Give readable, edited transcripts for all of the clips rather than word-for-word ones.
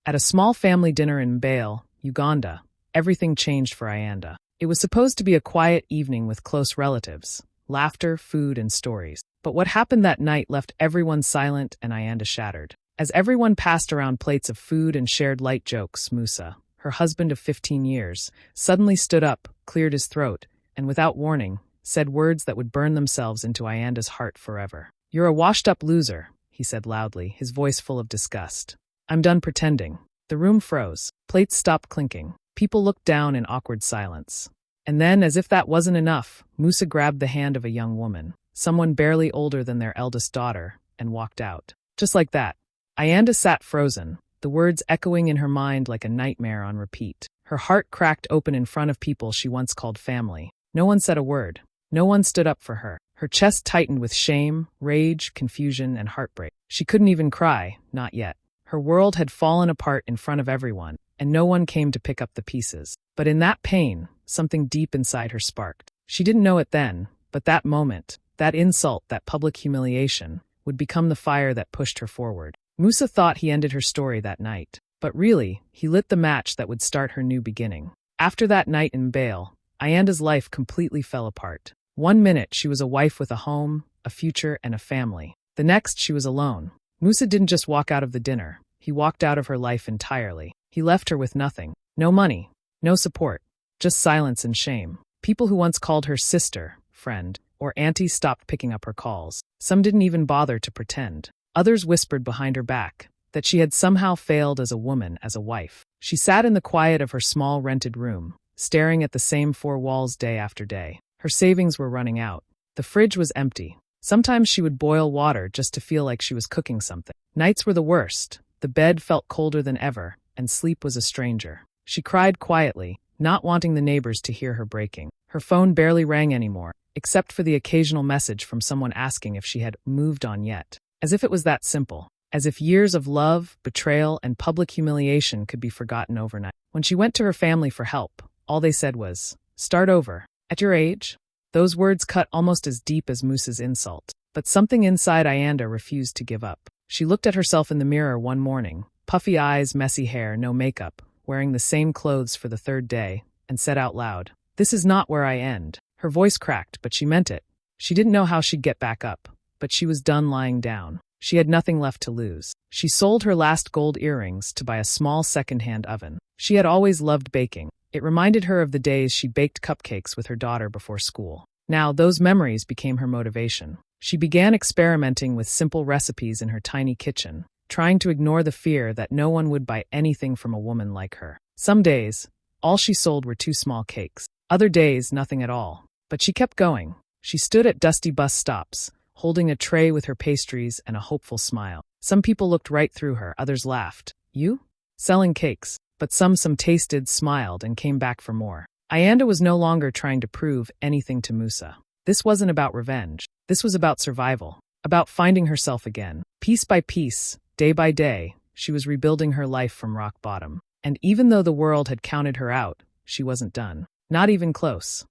At a small family dinner in Mbale, Uganda, everything changed for Ayanda. It was supposed to be a quiet evening with close relatives, laughter, food, and stories. But what happened that night left everyone silent and Ayanda shattered. As everyone passed around plates of food and shared light jokes, Musa, her husband of 15 years, suddenly stood up, cleared his throat, and without warning, said words that would burn themselves into Ayanda's heart forever. "You're a washed-up loser," he said loudly, his voice full of disgust. "I'm done pretending." The room froze. Plates stopped clinking. People looked down in awkward silence. And then, as if that wasn't enough, Musa grabbed the hand of a young woman, someone barely older than their eldest daughter, and walked out. Just like that. Ayanda sat frozen, the words echoing in her mind like a nightmare on repeat. Her heart cracked open in front of people she once called family. No one said a word. No one stood up for her. Her chest tightened with shame, rage, confusion, and heartbreak. She couldn't even cry, not yet. Her world had fallen apart in front of everyone, and no one came to pick up the pieces. But in that pain, something deep inside her sparked. She didn't know it then, but that moment, that insult, that public humiliation, would become the fire that pushed her forward. Musa thought he ended her story that night, but really, he lit the match that would start her new beginning. After that night in Bale, Ayanda's life completely fell apart. One minute she was a wife with a home, a future, and a family. The next she was alone. Musa didn't just walk out of the dinner, he walked out of her life entirely. He left her with nothing. No money, no support, just silence and shame. People who once called her sister, friend, or auntie stopped picking up her calls. Some didn't even bother to pretend. Others whispered behind her back that she had somehow failed as a woman, as a wife. She sat in the quiet of her small rented room, staring at the same four walls day after day. Her savings were running out. The fridge was empty. Sometimes she would boil water just to feel like she was cooking something. Nights were the worst. The bed felt colder than ever, and sleep was a stranger. She cried quietly, not wanting the neighbors to hear her breaking. Her phone barely rang anymore, except for the occasional message from someone asking if she had moved on yet. As if it was that simple. As if years of love, betrayal, and public humiliation could be forgotten overnight. When she went to her family for help, all they said was, "Start over. At your age?" Those words cut almost as deep as Musa's insult. But something inside Ayanda refused to give up. She looked at herself in the mirror one morning, puffy eyes, messy hair, no makeup, wearing the same clothes for the third day, and said out loud, "This is not where I end." Her voice cracked, but she meant it. She didn't know how she'd get back up, but she was done lying down. She had nothing left to lose. She sold her last gold earrings to buy a small second-hand oven. She had always loved baking. It reminded her of the days she baked cupcakes with her daughter before school. Now, those memories became her motivation. She began experimenting with simple recipes in her tiny kitchen, trying to ignore the fear that no one would buy anything from a woman like her. Some days, all she sold were 2 small cakes. Other days, nothing at all. But she kept going. She stood at dusty bus stops, holding a tray with her pastries and a hopeful smile. Some people looked right through her, others laughed. "You? Selling cakes?" But some tasted, smiled, and came back for more. Ayanda was no longer trying to prove anything to Musa. This wasn't about revenge. This was about survival, about finding herself again. Piece by piece, day by day, she was rebuilding her life from rock bottom. And even though the world had counted her out, she wasn't done. Not even close.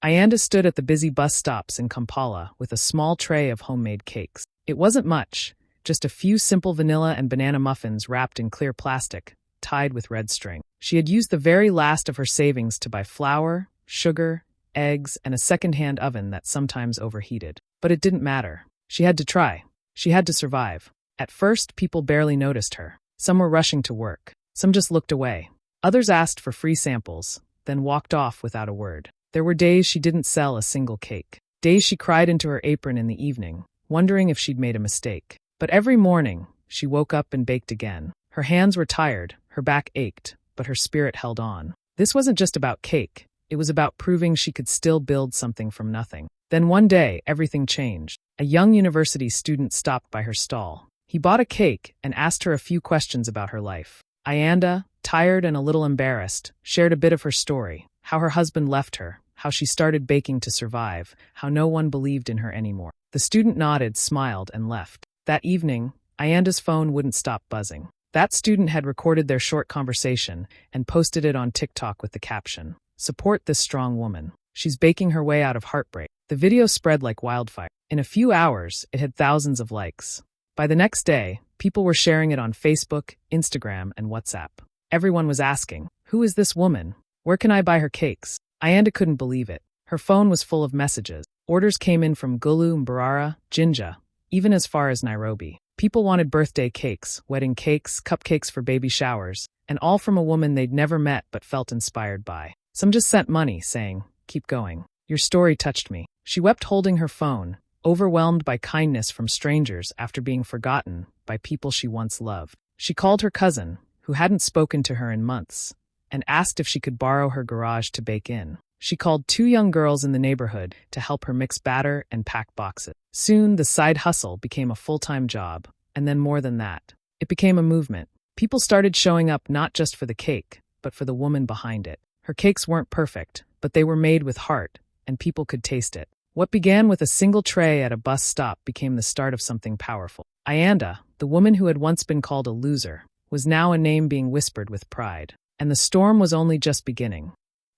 Ayanda stood at the busy bus stops in Kampala with a small tray of homemade cakes. It wasn't much, just a few simple vanilla and banana muffins wrapped in clear plastic, tied with red string. She had used the very last of her savings to buy flour, sugar, eggs, and a second-hand oven that sometimes overheated. But it didn't matter. She had to try. She had to survive. At first, people barely noticed her. Some were rushing to work. Some just looked away. Others asked for free samples, then walked off without a word. There were days she didn't sell a single cake. Days she cried into her apron in the evening, wondering if she'd made a mistake. But every morning, she woke up and baked again. Her hands were tired, her back ached, but her spirit held on. This wasn't just about cake. It was about proving she could still build something from nothing. Then one day, everything changed. A young university student stopped by her stall. He bought a cake and asked her a few questions about her life. Ayanda, tired and a little embarrassed, shared a bit of her story, how her husband left her, how she started baking to survive, how no one believed in her anymore. The student nodded, smiled, and left. That evening, Ayanda's phone wouldn't stop buzzing. That student had recorded their short conversation and posted it on TikTok with the caption, "Support this strong woman. She's baking her way out of heartbreak." The video spread like wildfire. In a few hours, it had thousands of likes. By the next day, People were sharing it on Facebook, Instagram, and WhatsApp. Everyone was asking, "Who is this woman? Where can I buy her cakes?" Ayanda couldn't believe it. Her phone was full of messages. Orders came in from Gulu, Mbarara, Jinja, even as far as Nairobi. People wanted birthday cakes, wedding cakes, cupcakes for baby showers, and all from a woman they'd never met but felt inspired by. Some just sent money, saying, "Keep going. Your story touched me." She wept holding her phone, overwhelmed by kindness from strangers after being forgotten by people she once loved. She called her cousin, who hadn't spoken to her in months, and asked if she could borrow her garage to bake in. She called 2 young girls in the neighborhood to help her mix batter and pack boxes. Soon, the side hustle became a full-time job, and then more than that. It became a movement. People started showing up not just for the cake, but for the woman behind it. Her cakes weren't perfect, but they were made with heart, and people could taste it. What began with a single tray at a bus stop became the start of something powerful. Ayanda, the woman who had once been called a loser, was now a name being whispered with pride. And the storm was only just beginning.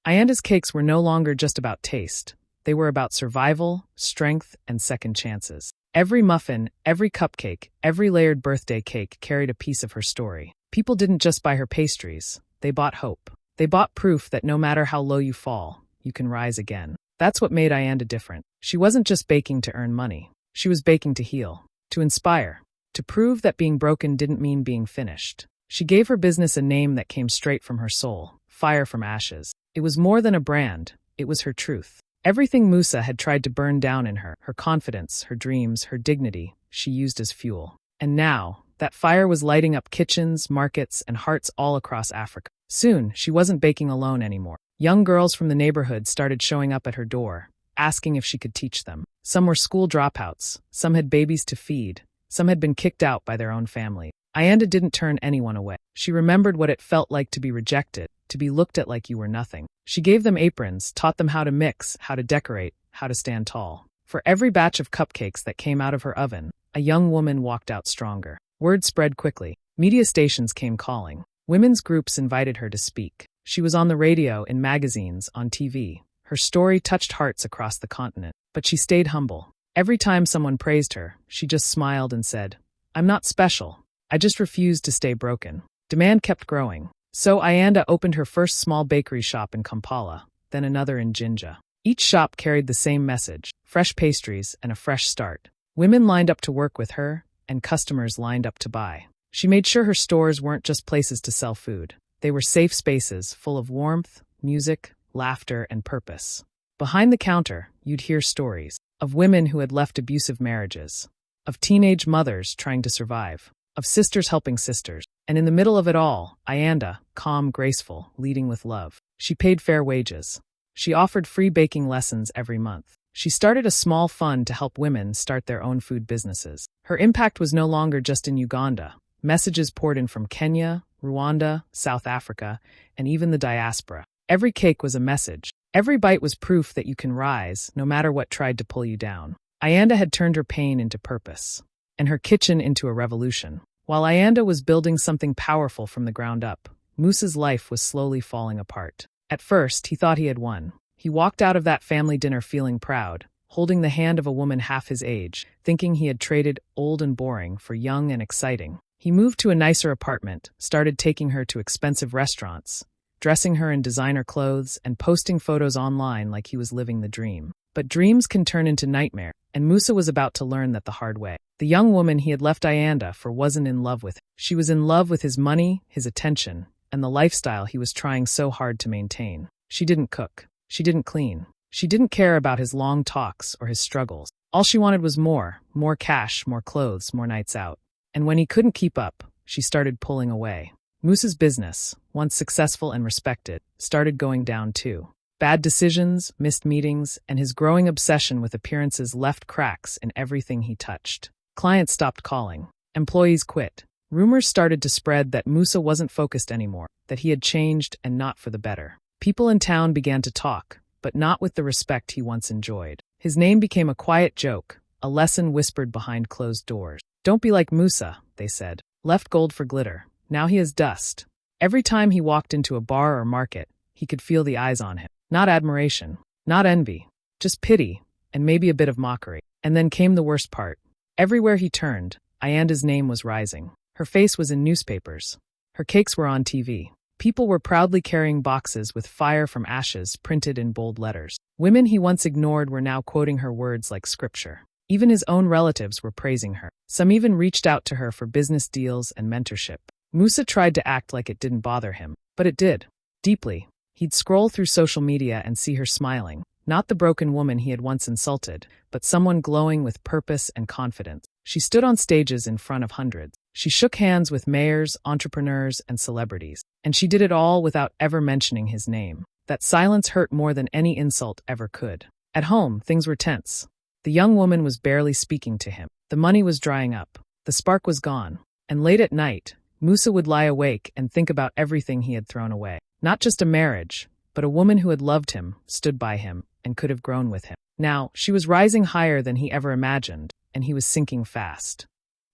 Ayanda's cakes were no longer just about taste. They were about survival, strength, and second chances. Every muffin, every cupcake, every layered birthday cake carried a piece of her story. People didn't just buy her pastries. They bought hope. They bought proof that no matter how low you fall, you can rise again. That's what made Ayanda different. She wasn't just baking to earn money. She was baking to heal, to inspire, to prove that being broken didn't mean being finished. She gave her business a name that came straight from her soul, Fire from Ashes. It was more than a brand, it was her truth. Everything Musa had tried to burn down in her confidence, her dreams, her dignity, she used as fuel. And now, that fire was lighting up kitchens, markets, and hearts all across Africa. Soon, she wasn't baking alone anymore. Young girls from the neighborhood started showing up at her door, asking if she could teach them. Some were school dropouts, some had babies to feed, some had been kicked out by their own family. Ayanda didn't turn anyone away. She remembered what it felt like to be rejected, to be looked at like you were nothing. She gave them aprons, taught them how to mix, how to decorate, how to stand tall. For every batch of cupcakes that came out of her oven, a young woman walked out stronger. Word spread quickly. Media stations came calling. Women's groups invited her to speak. She was on the radio, in magazines, on TV. Her story touched hearts across the continent. But she stayed humble. Every time someone praised her, she just smiled and said, "I'm not special. I just refused to stay broken." Demand kept growing. So Ayanda opened her first small bakery shop in Kampala, then another in Jinja. Each shop carried the same message, fresh pastries and a fresh start. Women lined up to work with her, and customers lined up to buy. She made sure her stores weren't just places to sell food. They were safe spaces full of warmth, music, laughter, and purpose. Behind the counter, you'd hear stories of women who had left abusive marriages, of teenage mothers trying to survive, of sisters helping sisters. And in the middle of it all, Ayanda, calm, graceful, leading with love. She paid fair wages. She offered free baking lessons every month. She started a small fund to help women start their own food businesses. Her impact was no longer just in Uganda. Messages poured in from Kenya, Rwanda, South Africa, and even the diaspora. Every cake was a message. Every bite was proof that you can rise, no matter what tried to pull you down. Ayanda had turned her pain into purpose, and her kitchen into a revolution. While Ayanda was building something powerful from the ground up, Musa's life was slowly falling apart. At first, he thought he had won. He walked out of that family dinner feeling proud, holding the hand of a woman half his age, thinking he had traded old and boring for young and exciting. He moved to a nicer apartment, started taking her to expensive restaurants, dressing her in designer clothes, and posting photos online like he was living the dream. But dreams can turn into nightmares, and Musa was about to learn that the hard way. The young woman he had left Ayanda for wasn't in love with him. She was in love with his money, his attention, and the lifestyle he was trying so hard to maintain. She didn't cook. She didn't clean. She didn't care about his long talks or his struggles. All she wanted was more cash, more clothes, more nights out. And when he couldn't keep up, she started pulling away. Musa's business, once successful and respected, started going down too. Bad decisions, missed meetings, and his growing obsession with appearances left cracks in everything he touched. Clients stopped calling. Employees quit. Rumors started to spread that Musa wasn't focused anymore, that he had changed and not for the better. People in town began to talk, but not with the respect he once enjoyed. His name became a quiet joke, a lesson whispered behind closed doors. "Don't be like Musa," they said. "Left gold for glitter. Now he is dust." Every time he walked into a bar or market, he could feel the eyes on him. Not admiration, not envy, just pity, and maybe a bit of mockery. And then came the worst part. Everywhere he turned, Ayanda's name was rising. Her face was in newspapers. Her cakes were on TV. People were proudly carrying boxes with "Fire from Ashes" printed in bold letters. Women he once ignored were now quoting her words like scripture. Even his own relatives were praising her. Some even reached out to her for business deals and mentorship. Musa tried to act like it didn't bother him, but it did. Deeply. He'd scroll through social media and see her smiling. Not the broken woman he had once insulted, but someone glowing with purpose and confidence. She stood on stages in front of hundreds. She shook hands with mayors, entrepreneurs, and celebrities. And she did it all without ever mentioning his name. That silence hurt more than any insult ever could. At home, things were tense. The young woman was barely speaking to him. The money was drying up. The spark was gone. And late at night, Musa would lie awake and think about everything he had thrown away. Not just a marriage, but a woman who had loved him, stood by him, and could have grown with him. Now, she was rising higher than he ever imagined, and he was sinking fast.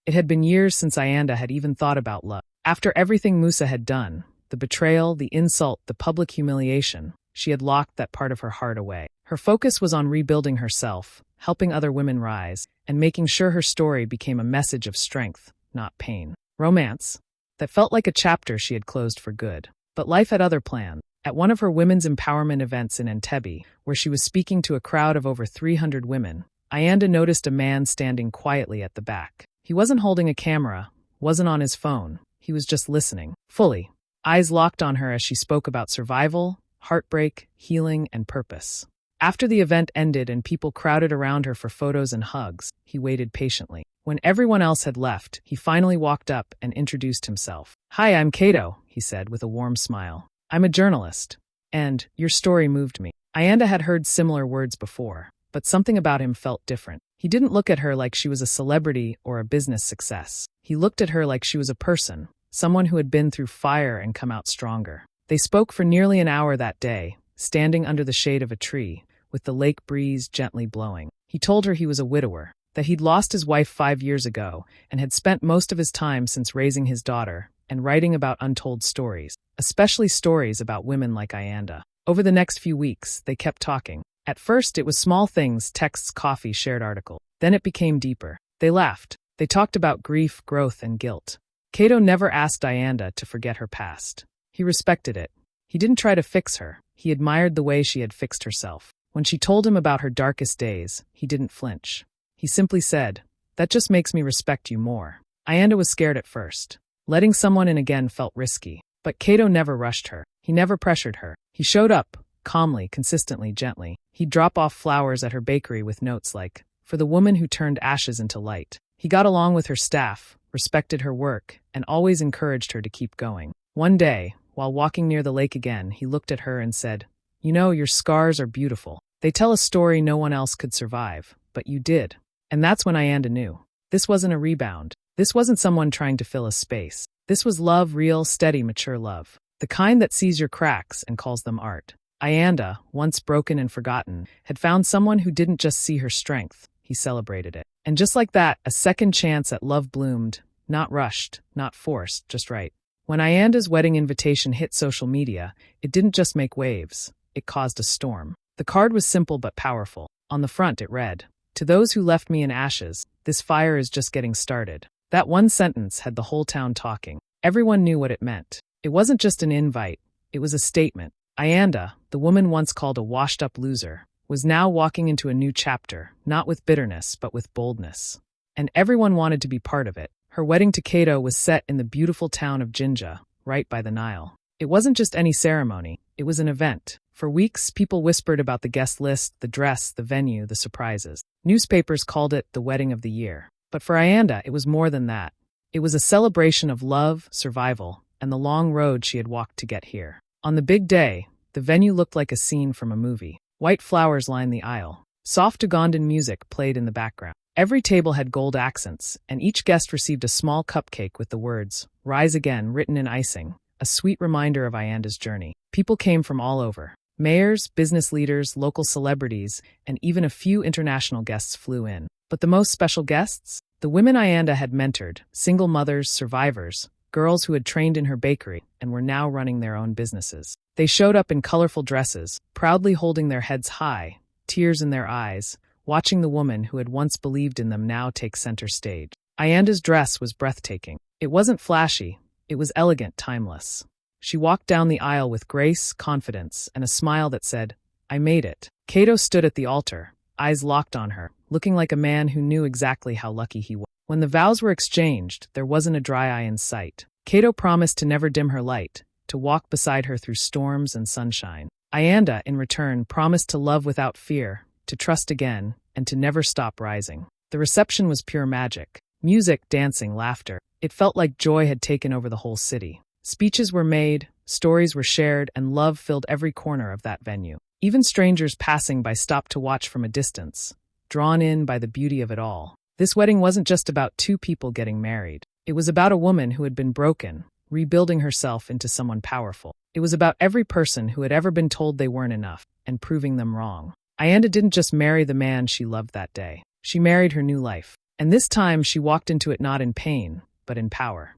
It had been years since Ayanda had even thought about love. After everything Musa had done, the betrayal, the insult, the public humiliation, she had locked that part of her heart away. Her focus was on rebuilding herself, helping other women rise, and making sure her story became a message of strength, not pain. Romance. That felt like a chapter she had closed for good. But life had other plans. At one of her women's empowerment events in Entebbe, where she was speaking to a crowd of over 300 women, Ayanda noticed a man standing quietly at the back. He wasn't holding a camera, wasn't on his phone. He was just listening, fully. Eyes locked on her as she spoke about survival, heartbreak, healing, and purpose. After the event ended and people crowded around her for photos and hugs, he waited patiently. When everyone else had left, he finally walked up and introduced himself. "Hi, I'm Kato," he said with a warm smile. "I'm a journalist. And your story moved me." Ayanda had heard similar words before, but something about him felt different. He didn't look at her like she was a celebrity or a business success. He looked at her like she was a person, someone who had been through fire and come out stronger. They spoke for nearly an hour that day, standing under the shade of a tree, with the lake breeze gently blowing. He told her he was a widower, that he'd lost his wife 5 years ago and had spent most of his time since raising his daughter and writing about untold stories, especially stories about women like Ayanda. Over the next few weeks, they kept talking. At first, it was small things, texts, coffee, shared article. Then it became deeper. They laughed. They talked about grief, growth, and guilt. Kato never asked Ayanda to forget her past. He respected it. He didn't try to fix her. He admired the way she had fixed herself. When she told him about her darkest days, he didn't flinch. He simply said, "That just makes me respect you more." Ayanda was scared at first. Letting someone in again felt risky. But Kato never rushed her. He never pressured her. He showed up, calmly, consistently, gently. He'd drop off flowers at her bakery with notes like, "For the woman who turned ashes into light." He got along with her staff, respected her work, and always encouraged her to keep going. One day, while walking near the lake again, he looked at her and said, "You know, your scars are beautiful. They tell a story no one else could survive, but you did." And that's when Ayanda knew. This wasn't a rebound. This wasn't someone trying to fill a space. This was love, real, steady, mature love. The kind that sees your cracks and calls them art. Ayanda, once broken and forgotten, had found someone who didn't just see her strength. He celebrated it. And just like that, a second chance at love bloomed, not rushed, not forced, just right. When Ayanda's wedding invitation hit social media, it didn't just make waves. It caused a storm. The card was simple but powerful. On the front it read, "To those who left me in ashes, this fire is just getting started." That one sentence had the whole town talking. Everyone knew what it meant. It wasn't just an invite, it was a statement. Ayanda, the woman once called a washed-up loser, was now walking into a new chapter, not with bitterness but with boldness. And everyone wanted to be part of it. Her wedding to Kato was set in the beautiful town of Jinja, right by the Nile. It wasn't just any ceremony, it was an event. For weeks, people whispered about the guest list, the dress, the venue, the surprises. Newspapers called it the wedding of the year. But for Ayanda, it was more than that. It was a celebration of love, survival, and the long road she had walked to get here. On the big day, the venue looked like a scene from a movie. White flowers lined the aisle. Soft Ugandan music played in the background. Every table had gold accents, and each guest received a small cupcake with the words, "Rise Again," written in icing, a sweet reminder of Ayanda's journey. People came from all over. Mayors, business leaders, local celebrities, and even a few international guests flew in. But the most special guests? The women Ayanda had mentored, single mothers, survivors, girls who had trained in her bakery and were now running their own businesses. They showed up in colorful dresses, proudly holding their heads high, tears in their eyes, watching the woman who had once believed in them now take center stage. Ayanda's dress was breathtaking. It wasn't flashy, it was elegant, timeless. She walked down the aisle with grace, confidence, and a smile that said, "I made it." Cato stood at the altar, eyes locked on her, looking like a man who knew exactly how lucky he was. When the vows were exchanged, there wasn't a dry eye in sight. Cato promised to never dim her light, to walk beside her through storms and sunshine. Ayanda, in return, promised to love without fear, to trust again, and to never stop rising. The reception was pure magic. Music, dancing, laughter. It felt like joy had taken over the whole city. Speeches were made, stories were shared, and love filled every corner of that venue. Even strangers passing by stopped to watch from a distance, drawn in by the beauty of it all. This wedding wasn't just about two people getting married. It was about a woman who had been broken, rebuilding herself into someone powerful. It was about every person who had ever been told they weren't enough, and proving them wrong. Ayanda didn't just marry the man she loved that day. She married her new life. And this time she walked into it not in pain, but in power.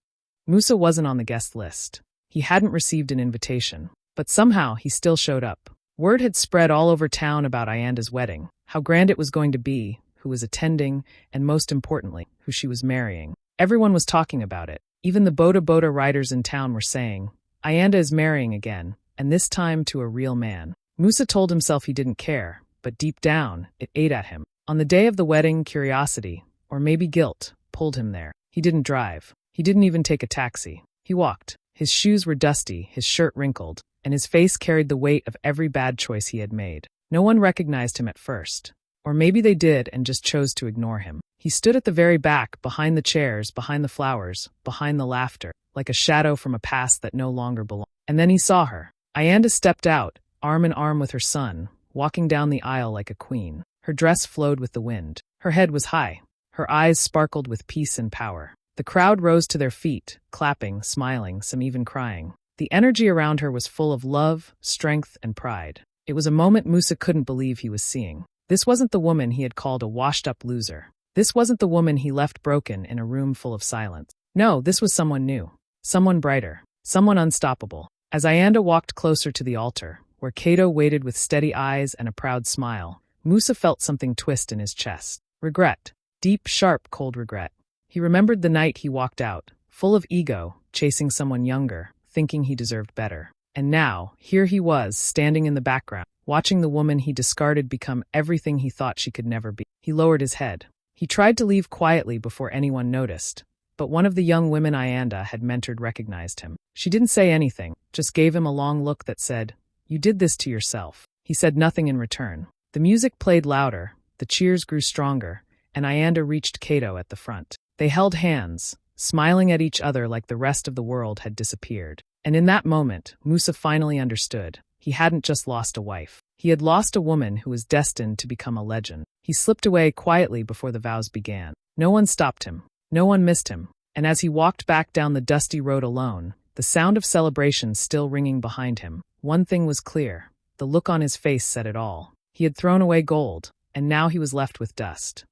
Musa wasn't on the guest list. He hadn't received an invitation, but somehow he still showed up. Word had spread all over town about Ayanda's wedding, how grand it was going to be, who was attending, and most importantly, who she was marrying. Everyone was talking about it. Even the boda riders in town were saying, "Ayanda is marrying again, and this time to a real man." Musa told himself he didn't care, but deep down, it ate at him. On the day of the wedding, curiosity, or maybe guilt, pulled him there. He didn't drive. He didn't even take a taxi. He walked. His shoes were dusty, his shirt wrinkled, and his face carried the weight of every bad choice he had made. No one recognized him at first. Or maybe they did and just chose to ignore him. He stood at the very back, behind the chairs, behind the flowers, behind the laughter, like a shadow from a past that no longer belonged. And then he saw her. Ayanda stepped out, arm in arm with her son, walking down the aisle like a queen. Her dress flowed with the wind. Her head was high. Her eyes sparkled with peace and power. The crowd rose to their feet, clapping, smiling, some even crying. The energy around her was full of love, strength, and pride. It was a moment Musa couldn't believe he was seeing. This wasn't the woman he had called a washed-up loser. This wasn't the woman he left broken in a room full of silence. No, this was someone new. Someone brighter. Someone unstoppable. As Ayanda walked closer to the altar, where Cato waited with steady eyes and a proud smile, Musa felt something twist in his chest. Regret. Deep, sharp, cold regret. He remembered the night he walked out, full of ego, chasing someone younger, thinking he deserved better. And now, here he was, standing in the background, watching the woman he discarded become everything he thought she could never be. He lowered his head. He tried to leave quietly before anyone noticed, but one of the young women Ayanda had mentored recognized him. She didn't say anything, just gave him a long look that said, "You did this to yourself." He said nothing in return. The music played louder, the cheers grew stronger, and Ayanda reached Cato at the front. They held hands, smiling at each other like the rest of the world had disappeared. And in that moment, Musa finally understood. He hadn't just lost a wife. He had lost a woman who was destined to become a legend. He slipped away quietly before the vows began. No one stopped him. No one missed him. And as he walked back down the dusty road alone, the sound of celebration still ringing behind him, one thing was clear. The look on his face said it all. He had thrown away gold, and now he was left with dust.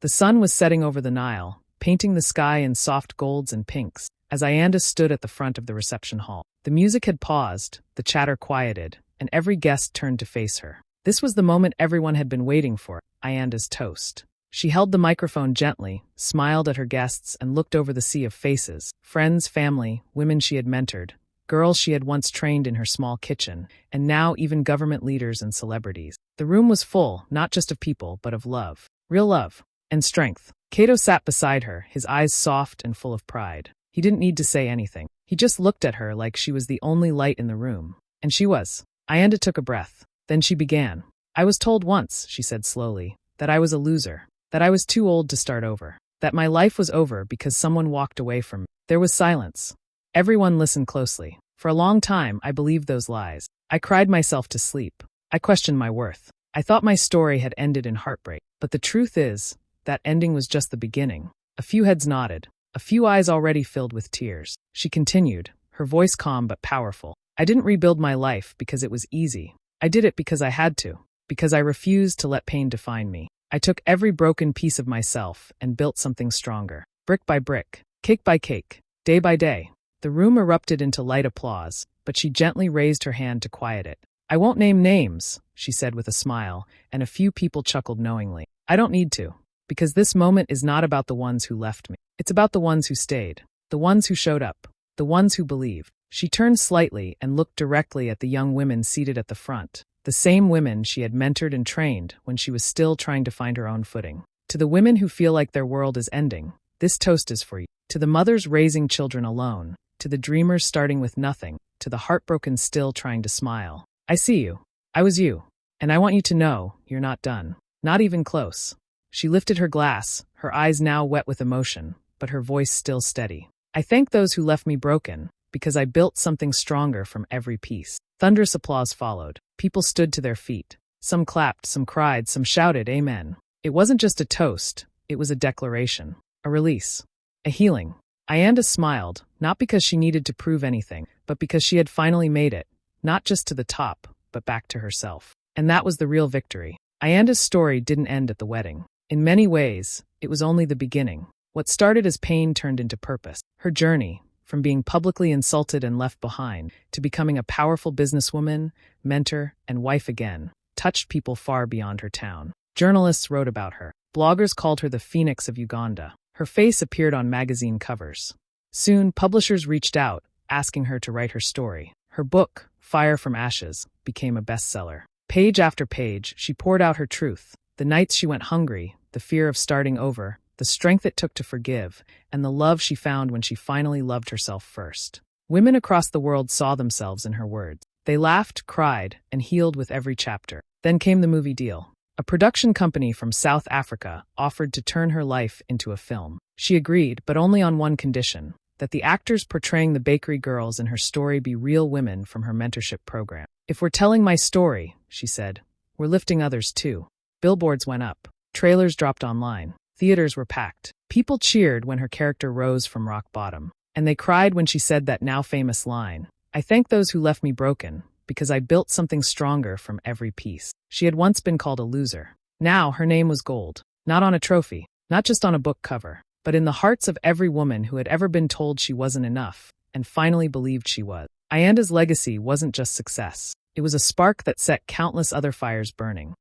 The sun was setting over the Nile, painting the sky in soft golds and pinks, as Ayanda stood at the front of the reception hall. The music had paused, the chatter quieted, and every guest turned to face her. This was the moment everyone had been waiting for, Ayanda's toast. She held the microphone gently, smiled at her guests, and looked over the sea of faces. Friends, family, women she had mentored, girls she had once trained in her small kitchen, and now even government leaders and celebrities. The room was full, not just of people, but of love. Real love. And strength. Cato sat beside her, his eyes soft and full of pride. He didn't need to say anything. He just looked at her like she was the only light in the room. And she was. Ayanda took a breath. Then she began. "I was told once," she said slowly, "that I was a loser. That I was too old to start over. That my life was over because someone walked away from me." There was silence. Everyone listened closely. For a long time, I believed those lies. I cried myself to sleep. I questioned my worth. I thought my story had ended in heartbreak. But the truth is, that ending was just the beginning. A few heads nodded, a few eyes already filled with tears. She continued, her voice calm but powerful. "I didn't rebuild my life because it was easy. I did it because I had to, because I refused to let pain define me. I took every broken piece of myself and built something stronger. Brick by brick, cake by cake, day by day." The room erupted into light applause, but she gently raised her hand to quiet it. "I won't name names," she said with a smile, and a few people chuckled knowingly. "I don't need to. Because this moment is not about the ones who left me. It's about the ones who stayed, the ones who showed up, the ones who believed. She turned slightly and looked directly at the young women seated at the front, the same women she had mentored and trained when she was still trying to find her own footing. To the women who feel like their world is ending, this toast is for you. To the mothers raising children alone, to the dreamers starting with nothing, to the heartbroken still trying to smile. I see you. I was you. And I want you to know, you're not done. Not even close. She lifted her glass, her eyes now wet with emotion, but her voice still steady. I thank those who left me broken, because I built something stronger from every piece. Thunderous applause followed. People stood to their feet. Some clapped, some cried, some shouted, Amen. It wasn't just a toast, it was a declaration, a release, a healing. Ayanda smiled, not because she needed to prove anything, but because she had finally made it, not just to the top, but back to herself. And that was the real victory. Ayanda's story didn't end at the wedding. In many ways, it was only the beginning. What started as pain turned into purpose. Her journey, from being publicly insulted and left behind, to becoming a powerful businesswoman, mentor, and wife again, touched people far beyond her town. Journalists wrote about her. Bloggers called her the Phoenix of Uganda. Her face appeared on magazine covers. Soon, publishers reached out, asking her to write her story. Her book, Fire from Ashes, became a bestseller. Page after page, she poured out her truth. The nights she went hungry, the fear of starting over, the strength it took to forgive, and the love she found when she finally loved herself first. Women across the world saw themselves in her words. They laughed, cried, and healed with every chapter. Then came the movie deal. A production company from South Africa offered to turn her life into a film. She agreed, but only on one condition, that the actors portraying the bakery girls in her story be real women from her mentorship program. If we're telling my story, she said, we're lifting others too. Billboards went up. Trailers dropped online. Theaters were packed. People cheered when her character rose from rock bottom. And they cried when she said that now famous line, I thank those who left me broken, because I built something stronger from every piece. She had once been called a loser. Now her name was gold. Not on a trophy, not just on a book cover, but in the hearts of every woman who had ever been told she wasn't enough, and finally believed she was. Ayanda's legacy wasn't just success. It was a spark that set countless other fires burning.